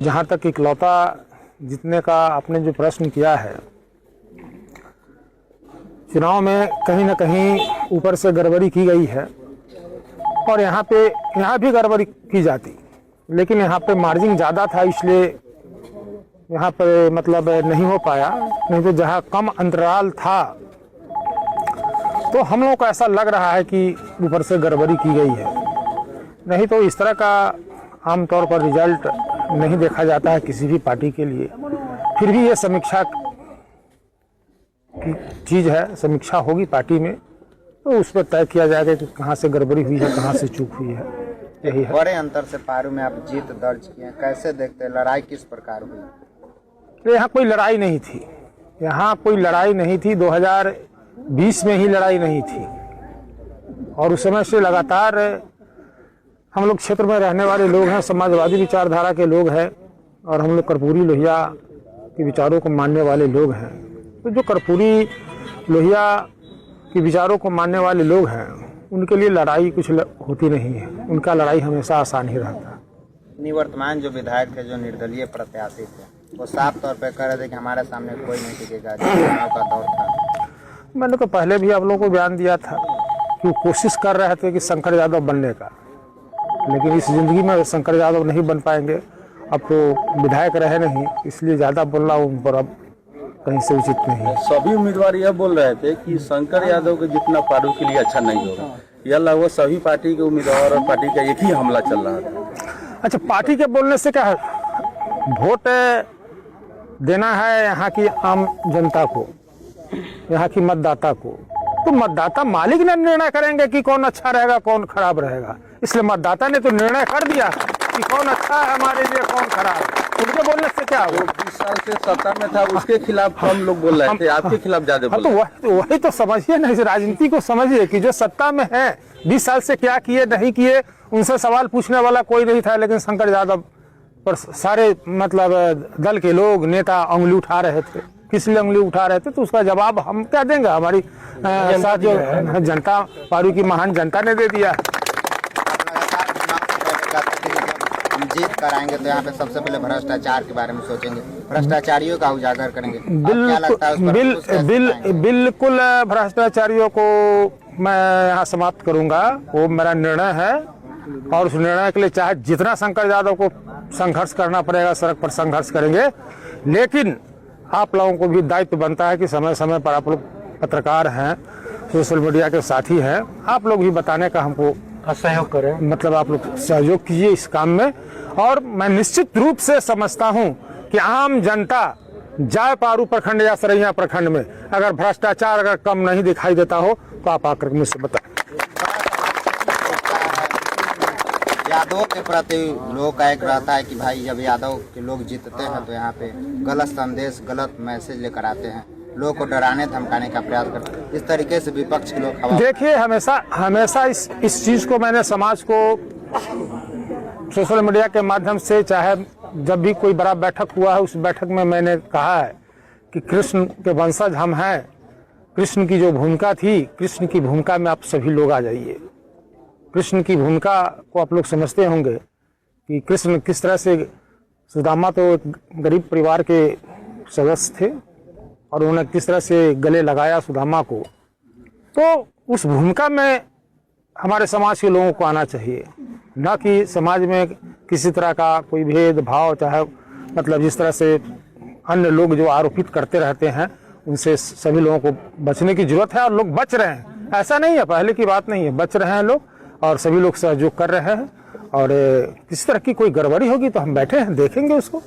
जहाँ तक इकलौता जीतने का आपने जो प्रश्न किया है, चुनाव में कहीं ना कहीं ऊपर से गड़बड़ी की गई है और यहाँ भी गड़बड़ी की जाती, लेकिन यहाँ पे मार्जिन ज़्यादा था इसलिए यहाँ पे मतलब नहीं हो पाया। नहीं तो जहाँ कम अंतराल था तो हम लोगों को ऐसा लग रहा है कि ऊपर से गड़बड़ी की गई है। नहीं तो इस तरह का आमतौर पर रिजल्ट नहीं देखा जाता है किसी भी पार्टी के लिए। फिर भी ये समीक्षा की चीज़ है, समीक्षा होगी पार्टी में तो उस पर तय किया जाएगा कि कहाँ से गड़बड़ी हुई है, कहाँ से चूक हुई है। यही है। बड़े अंतर से पारू में आप जीत दर्ज किए, कैसे देखते हैं? लड़ाई किस प्रकार हुई? तो यहाँ कोई लड़ाई नहीं थी, यहाँ कोई लड़ाई नहीं थी। 2020 में ही लड़ाई नहीं थी और उस समय से लगातार हम लोग क्षेत्र में रहने वाले लोग हैं, समाजवादी विचारधारा के लोग हैं और हम लोग कर्पूरी लोहिया के विचारों को मानने वाले लोग हैं। तो जो कर्पूरी लोहिया के विचारों को मानने वाले लोग हैं उनके लिए लड़ाई कुछ होती नहीं है, उनका लड़ाई हमेशा आसान ही रहता है। निवर्तमान जो विधायक थे, जो निर्दलीय प्रत्याशी थे, वो साफ तौर पर कह रहे थे कि हमारे सामने कोई नहीं टिकेगा, चुनाव का दौर था। मैंने तो पहले भी आप लोगों को बयान दिया था कि वो कोशिश कर रहे थे कि शंकर यादव बनने का, लेकिन इस जिंदगी में शंकर यादव नहीं बन पाएंगे। अब तो विधायक रहे नहीं, इसलिए ज़्यादा बोलना उन पर अब कहीं से उचित नहीं है। सभी उम्मीदवार यह बोल रहे थे कि शंकर यादव के जितना पारू के लिए अच्छा नहीं होगा। यह लगभग सभी पार्टी के उम्मीदवार और पार्टी का एक ही हमला चल रहा था। अच्छा, पार्टी के बोलने से क्या है? वोट देना है यहाँ की आम जनता को, यहाँ की मतदाता को, तो मतदाता मालिक ने निर्णय करेंगे कि कौन अच्छा रहेगा कौन खराब रहेगा। इसलिए मतदाता ने तो निर्णय कर दिया कि कौन अच्छा है हमारे लिए, कौन खराब है। उनके बोलने से क्या होगा? 20 साल से सत्ता में था, उसके खिलाफ हम लोग बोल रहे थे, आपके खिलाफ ज्यादा बोल रहे थे। तो वही तो समझिए ना, इस राजनीति को समझिए कि जो सत्ता में है 20 साल से क्या किए नहीं किए उनसे सवाल पूछने वाला कोई नहीं था, लेकिन शंकर यादव पर सारे मतलब दल के लोग नेता उंगली उठा रहे थे। किस लिए उंगली उठा रहे थे तो उसका जवाब हम क्या देंगे? हमारी साथ जो जनता, पारू की महान जनता ने दे दिया। हम जीत कर आएंगे तो यहाँ पे सबसे पहले भ्रष्टाचार के बारे में सोचेंगे, भ्रष्टाचारियों का उजागर करेंगे। बिल्कुल भ्रष्टाचारियों को मैं यहाँ समाप्त करूंगा, वो मेरा निर्णय है और उस निर्णय के लिए चाहे जितना शंकर यादव को संघर्ष करना पड़ेगा सड़क पर संघर्ष करेंगे। लेकिन आप लोगों को भी दायित्व बनता है कि समय समय पर आप लोग पत्रकार हैं, सोशल मीडिया के साथी हैं, आप लोग भी बताने का हमको सहयोग करें, मतलब आप लोग सहयोग कीजिए इस काम में। और मैं निश्चित रूप से समझता हूं कि आम जनता जाए पारू प्रखंड या सरैया प्रखंड में अगर भ्रष्टाचार अगर कम नहीं दिखाई देता हो तो आप आकर मुझसे बताएं। यादव के प्रति लोग का एक रहता है कि भाई जब यादव के लोग जीतते हैं तो यहाँ पे गलत संदेश, गलत मैसेज लेकर आते हैं, लोगों को डराने धमकाने का प्रयास करते हैं। इस तरीके से विपक्ष के लोग देखिए, हमेशा इस चीज को मैंने समाज को सोशल मीडिया के माध्यम से, चाहे जब भी कोई बड़ा बैठक हुआ है उस बैठक में मैंने कहा है कि कृष्ण के वंशज हम हैं। कृष्ण की जो भूमिका थी, कृष्ण की भूमिका में आप सभी लोग आ जाइए। कृष्ण की भूमिका को आप लोग समझते होंगे कि कृष्ण किस तरह से, सुदामा तो एक गरीब परिवार के सदस्य थे और उन्होंने किस तरह से गले लगाया सुदामा को। तो उस भूमिका में हमारे समाज के लोगों को आना चाहिए, न कि समाज में किसी तरह का कोई भेदभाव, चाहे मतलब जिस तरह से अन्य लोग जो आरोपित करते रहते हैं उनसे सभी लोगों को बचने की जरूरत है और लोग बच रहे हैं। ऐसा नहीं है, पहले की बात नहीं है, बच रहे हैं लोग और सभी लोग सहयोग कर रहे हैं। और किसी तरह की कोई गड़बड़ी होगी तो हम बैठे हैं, देखेंगे उसको।